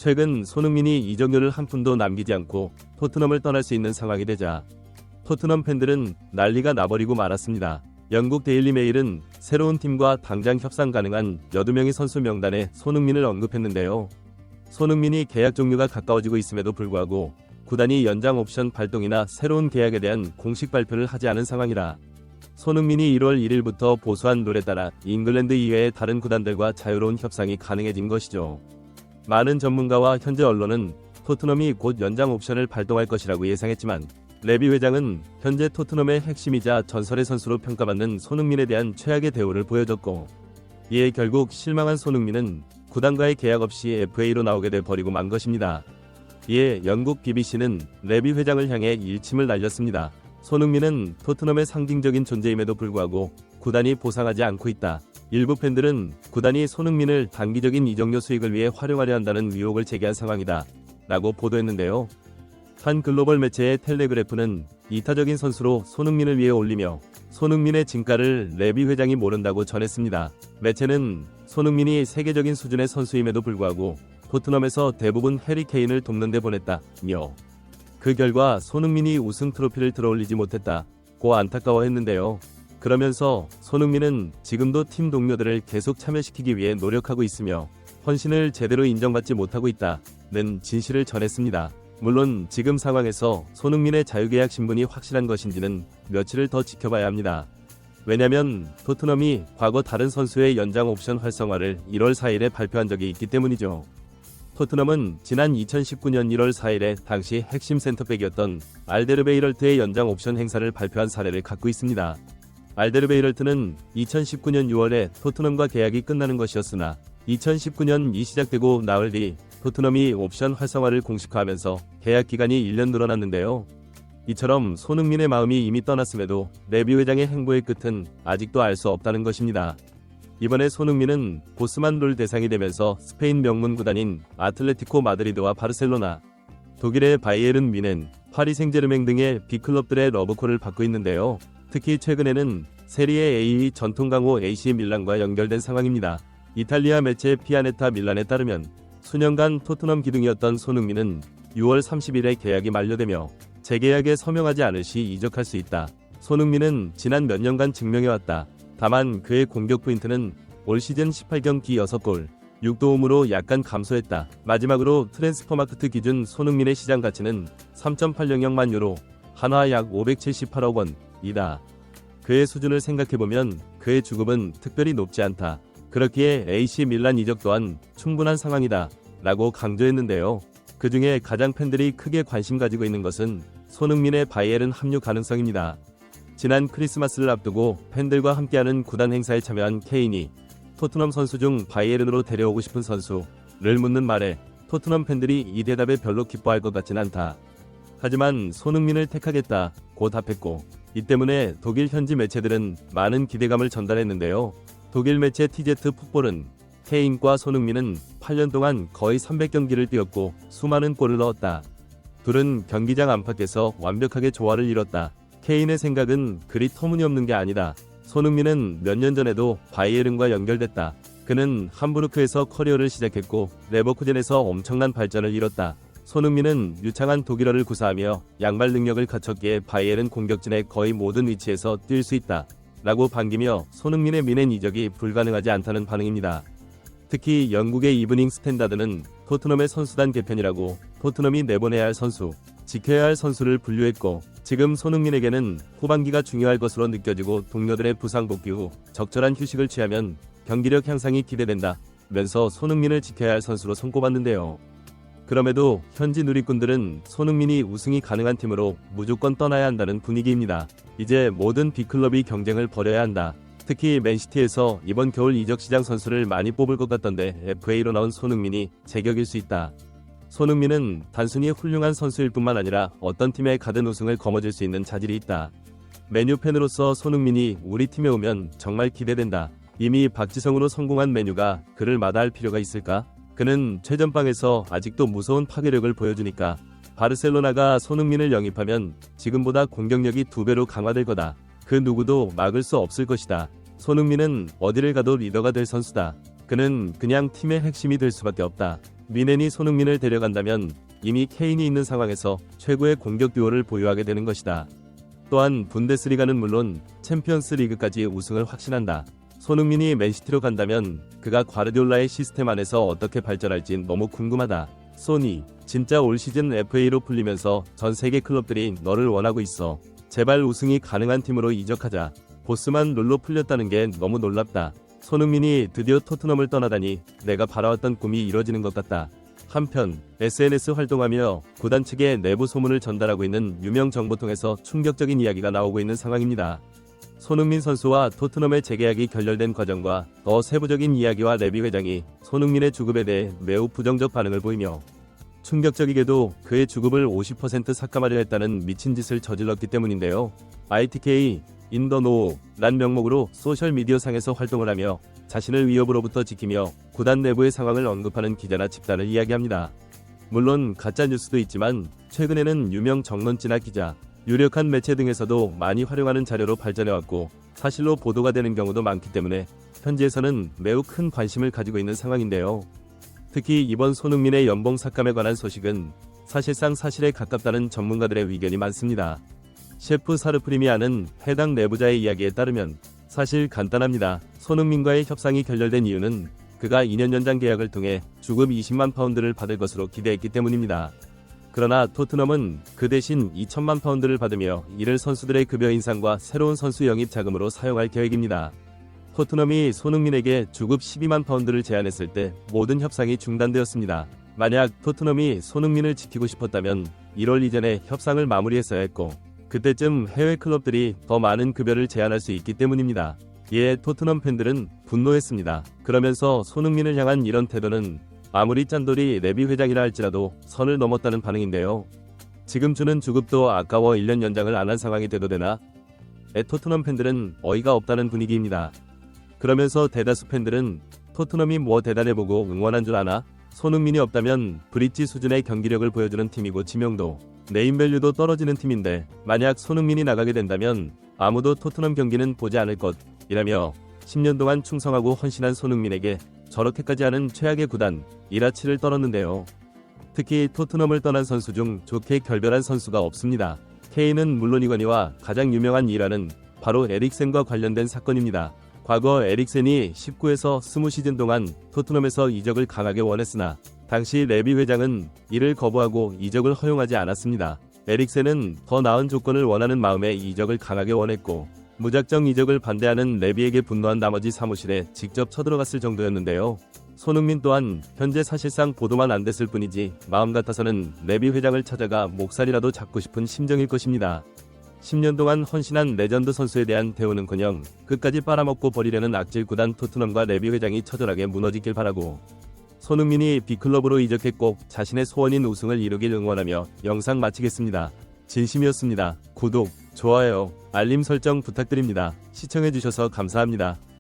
최근 손흥민이 이적료를 한 푼도 남기지 않고 토트넘을 떠날 수 있는 상황이 되자 토트넘 팬들은 난리가 나버리고 말았습니다. 영국 데일리 메일은 새로운 팀과 당장 협상 가능한 8명의 선수 명단에 손흥민을 언급했는데요. 손흥민이 계약 종료가 가까워지고 있음에도 불구하고 구단이 연장 옵션 발동이나 새로운 계약에 대한 공식 발표를 하지 않은 상황이라 손흥민이 1월 1일부터 보수한 룰에 따라 잉글랜드 이외의 다른 구단들과 자유로운 협상이 가능해진 것이죠. 많은 전문가와 현재 언론은 토트넘이 곧 연장 옵션을 발동할 것이라고 예상했지만 레비 회장은 현재 토트넘의 핵심이자 전설의 선수로 평가받는 손흥민에 대한 최악의 대우를 보여줬고 이에 결국 실망한 손흥민은 구단과의 계약 없이 FA로 나오게 돼 버리고 만 것입니다. 이에 영국 BBC는 레비 회장을 향해 일침을 날렸습니다. 손흥민은 토트넘의 상징적인 존재임에도 불구하고 구단이 보상하지 않고 있다. 일부 팬들은 구단이 손흥민을 단기적인 이적료 수익을 위해 활용하려 한다는 의혹을 제기한 상황이다 라고 보도했는데요. 한 글로벌 매체의 텔레그래프는 이타적인 선수로 손흥민을 위해 올리며 손흥민의 진가를 레비 회장이 모른다고 전했습니다. 매체는 손흥민이 세계적인 수준의 선수임에도 불구하고 토트넘에서 대부분 해리 케인을 돕는 데 보냈다며 그 결과 손흥민이 우승 트로피를 들어올리지 못했다고 안타까워했는데요. 그러면서 손흥민은 지금도 팀 동료들을 계속 참여시키기 위해 노력하고 있으며 헌신을 제대로 인정받지 못하고 있다는 진실을 전했습니다. 물론 지금 상황에서 손흥민의 자유계약 신분이 확실한 것인지는 며칠을 더 지켜봐야 합니다. 왜냐면 토트넘이 과거 다른 선수의 연장 옵션 활성화를 1월 4일에 발표한 적이 있기 때문이죠. 토트넘은 지난 2019년 1월 4일에 당시 핵심 센터백이었던 알데르베이럴트의 연장 옵션 행사를 발표한 사례를 갖고 있습니다. 알데르베이럴트는 2019년 6월에 토트넘과 계약이 끝나는 것이었으나 2019년이 시작되고 나흘 뒤 토트넘이 옵션 활성화를 공식화하면서 계약 기간이 1년 늘어났는데요. 이처럼 손흥민의 마음이 이미 떠났음에도 레비 회장의 행보의 끝은 아직도 알 수 없다는 것입니다. 이번에 손흥민은 보스만 룰 대상이 되면서 스페인 명문 구단인 아틀레티코 마드리드와 바르셀로나, 독일의 바이에른 뮌헨, 파리 생제르맹 등의 빅클럽들의 러브콜을 받고 있는데요. 특히 최근에는 세리에 A 전통 강호 AC 밀란과 연결된 상황입니다. 이탈리아 매체 피아네타 밀란에 따르면 수년간 토트넘 기둥이었던 손흥민은 6월 30일에 계약이 만료되며 재계약에 서명하지 않을 시 이적할 수 있다. 손흥민은 지난 몇 년간 증명해왔다. 다만 그의 공격 포인트는 올 시즌 18경기 6골, 6도움으로 약간 감소했다. 마지막으로 트랜스퍼마크트 기준 손흥민의 시장 가치는 3.800만 유로, 한화 약 578억 원이다. 그의 수준을 생각해보면 그의 주급은 특별히 높지 않다. 그렇기에 AC 밀란 이적 또한 충분한 상황이다 라고 강조했는데요. 그 중에 가장 팬들이 크게 관심 가지고 있는 것은 손흥민의 바이에른 합류 가능성입니다. 지난 크리스마스를 앞두고 팬들과 함께하는 구단 행사에 참여한 케인이 토트넘 선수 중 바이에른으로 데려오고 싶은 선수를 묻는 말에 토트넘 팬들이 이 대답에 별로 기뻐할 것 같진 않다. 하지만 손흥민을 택하겠다고 답했고 이 때문에 독일 현지 매체들은 많은 기대감을 전달했는데요. 독일 매체 TZ 풋볼은 케인과 손흥민은 8년 동안 거의 300경기를 뛰었고 수많은 골을 넣었다. 둘은 경기장 안팎에서 완벽하게 조화를 이뤘다. 케인의 생각은 그리 터무니없는 게 아니다. 손흥민은 몇 년 전에도 바이에른과 연결됐다. 그는 함부르크에서 커리어를 시작했고 레버쿠젠에서 엄청난 발전을 이뤘다. 손흥민은 유창한 독일어를 구사하며 양발 능력을 갖췄기에 바이에른 공격진의 거의 모든 위치에서 뛸 수 있다. 라고 반기며 손흥민의 뮌헨 이적이 불가능하지 않다는 반응입니다. 특히 영국의 이브닝 스탠다드는 토트넘의 선수단 개편이라고 토트넘이 내보내야 할 선수, 지켜야 할 선수를 분류했고 지금 손흥민에게는 후반기가 중요할 것으로 느껴지고 동료들의 부상 복귀 후 적절한 휴식을 취하면 경기력 향상이 기대된다 면서 손흥민을 지켜야 할 선수로 손꼽았는데요. 그럼에도 현지 누리꾼들은 손흥민이 우승이 가능한 팀으로 무조건 떠나야 한다는 분위기입니다. 이제 모든 빅클럽이 경쟁을 벌여야 한다. 특히 맨시티에서 이번 겨울 이적시장 선수를 많이 뽑을 것 같던데 FA로 나온 손흥민이 제격일 수 있다. 손흥민은 단순히 훌륭한 선수일 뿐만 아니라 어떤 팀에 가든 우승을 거머쥘 수 있는 자질이 있다. 메뉴 팬으로서 손흥민이 우리 팀에 오면 정말 기대된다. 이미 박지성으로 성공한 메뉴가 그를 마다할 필요가 있을까? 그는 최전방에서 아직도 무서운 파괴력을 보여주니까 바르셀로나가 손흥민을 영입하면 지금보다 공격력이 2배로 강화될 거다. 그 누구도 막을 수 없을 것이다. 손흥민은 어디를 가도 리더가 될 선수다. 그는 그냥 팀의 핵심이 될 수밖에 없다. 미넨이 손흥민을 데려간다면 이미 케인이 있는 상황에서 최고의 공격 듀오를 보유하게 되는 것이다. 또한 분데스리가는 물론 챔피언스 리그까지 우승을 확신한다. 손흥민이 맨시티로 간다면 그가 과르디올라의 시스템 안에서 어떻게 발전할지 너무 궁금하다. 소니, 진짜 올 시즌 FA로 풀리면서 전 세계 클럽들이 너를 원하고 있어. 제발 우승이 가능한 팀으로 이적하자. 보스만 룰로 풀렸다는 게 너무 놀랍다. 손흥민이 드디어 토트넘을 떠나다니 내가 바라왔던 꿈이 이뤄지는 것 같다. 한편 SNS 활동하며 구단 측에 내부 소문을 전달하고 있는 유명 정보통에서 충격적인 이야기가 나오고 있는 상황입니다. 손흥민 선수와 토트넘의 재계약이 결렬된 과정과 더 세부적인 이야기와 레비 회장이 손흥민의 주급에 대해 매우 부정적 반응을 보이며 충격적이게도 그의 주급을 50% 삭감하려 했다는 미친 짓을 저질렀기 때문인데요. ITK 인더노우 란 명목으로 소셜미디어 상에서 활동을 하며 자신을 위협으로부터 지키며 구단 내부의 상황을 언급하는 기자나 집단을 이야기합니다. 물론 가짜 뉴스도 있지만 최근에는 유명 정론지나 기자, 유력한 매체 등에서도 많이 활용하는 자료로 발전해왔고 사실로 보도가 되는 경우도 많기 때문에 현지에서는 매우 큰 관심을 가지고 있는 상황인데요. 특히 이번 손흥민의 연봉 삭감에 관한 소식은 사실상 사실에 가깝다는 전문가들의 의견이 많습니다. 셰프 사르프리미아는 해당 내부자의 이야기에 따르면 사실 간단합니다. 손흥민과의 협상이 결렬된 이유는 그가 2년 연장 계약을 통해 주급 20만 파운드를 받을 것으로 기대했기 때문입니다. 그러나 토트넘은 그 대신 2천만 파운드를 받으며 이를 선수들의 급여 인상과 새로운 선수 영입 자금으로 사용할 계획입니다. 토트넘이 손흥민에게 주급 12만 파운드를 제안했을 때 모든 협상이 중단되었습니다. 만약 토트넘이 손흥민을 지키고 싶었다면 1월 이전에 협상을 마무리했어야 했고 그때쯤 해외 클럽들이 더 많은 급여를 제안할 수 있기 때문입니다. 이에 토트넘 팬들은 분노했습니다. 그러면서 손흥민을 향한 이런 태도는 아무리 짠돌이 레비 회장이라 할지라도 선을 넘었다는 반응인데요. 지금 주는 주급도 아까워 1년 연장을 안 한 상황이 돼도 되나? 토트넘 팬들은 어이가 없다는 분위기입니다. 그러면서 대다수 팬들은 토트넘이 뭐 대단해보고 응원한 줄 아나? 손흥민이 없다면 브릿지 수준의 경기력을 보여주는 팀이고 지명도, 네임밸류도 떨어지는 팀인데 만약 손흥민이 나가게 된다면 아무도 토트넘 경기는 보지 않을 것이라며 10년 동안 충성하고 헌신한 손흥민에게 저렇게까지 하는 최악의 구단 이라치를 떨었는데요. 특히 토트넘을 떠난 선수 중 좋게 결별한 선수가 없습니다. 케인은 물론이거니와 가장 유명한 일화는 바로 에릭센과 관련된 사건입니다. 과거 에릭센이 19에서 20시즌 동안 토트넘에서 이적을 강하게 원했으나 당시 레비 회장은 이를 거부하고 이적을 허용하지 않았습니다. 에릭센은 더 나은 조건을 원하는 마음에 이적을 강하게 원했고 무작정 이적을 반대하는 레비에게 분노한 나머지 사무실에 직접 쳐들어갔을 정도였는데요. 손흥민 또한 현재 사실상 보도만 안 됐을 뿐이지 마음 같아서는 레비 회장을 찾아가 목살이라도 잡고 싶은 심정일 것입니다. 10년 동안 헌신한 레전드 선수에 대한 대우는커녕 끝까지 빨아먹고 버리려는 악질 구단 토트넘과 레비 회장이 처절하게 무너지길 바라고 손흥민이 B클럽으로 이적해 꼭 자신의 소원인 우승을 이루길 응원하며 영상 마치겠습니다. 진심이었습니다. 구독, 좋아요, 알림 설정 부탁드립니다. 시청해주셔서 감사합니다.